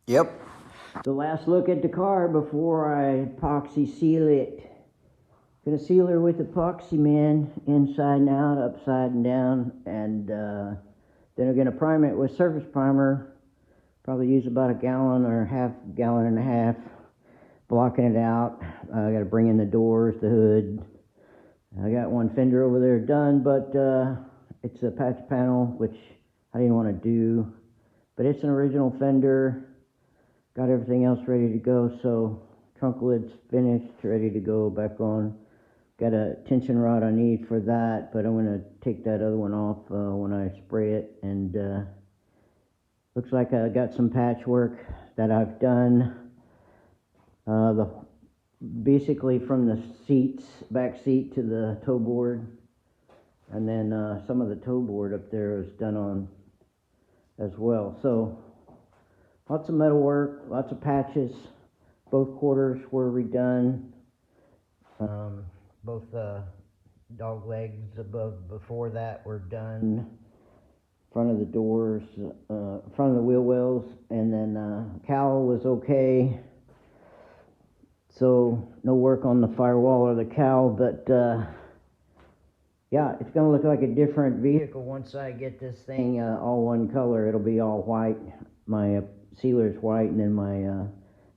Yep. The last look at the car before I epoxy seal it. Gonna seal her with epoxy, man, inside and out, upside and down, and then I'm gonna prime it with surface primer. Probably use about a gallon or gallon and a half, blocking it out. I gotta bring in the doors, the hood. I got one fender over there done, but it's a patch panel, which I didn't want to do. But it's an original fender. Got everything else ready to go, so trunk lid's finished, ready to go back on. Got a tension rod I need for that, but I'm going to take that other one off when I spray it. And looks like I got some patchwork that I've done. Basically from the back seat to the toe board, and then some of the toe board up there is done on as well. So lots of metal work, lots of patches. Both quarters were redone. Both dog legs before that were done. Front of the doors, front of the wheel wells, and then cowl was okay. So no work on the firewall or the cowl, but yeah, it's gonna look like a different vehicle once I get this thing all one color. It'll be all white. My sealer is white, and then my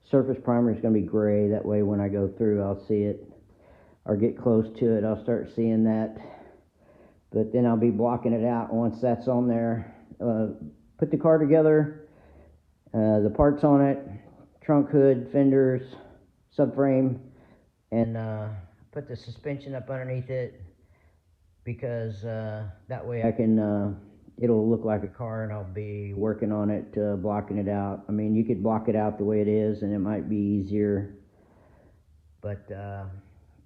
surface primer is gonna be gray. That way, when I go through, I'll see it, or get close to it, I'll start seeing that. But then I'll be blocking it out once that's on there. Put the car together, the parts on it, trunk, hood, fenders, subframe, and put the suspension up underneath it, because that way I can it'll look like a car, and I'll be working on it, blocking it out. I mean, you could block it out the way it is and it might be easier, but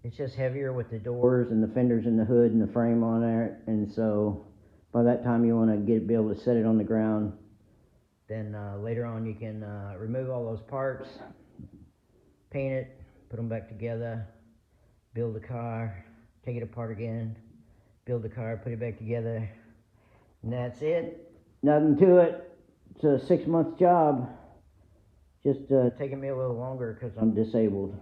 it's just heavier with the doors and the fenders and the hood and the frame on there. And so by that time you want to be able to set it on the ground. Then later on you can remove all those parts, paint it, put them back together, build the car, take it apart again, build the car, put it back together, and that's it. Nothing to it. It's a 6-month job. Just taking me a little longer because I'm disabled.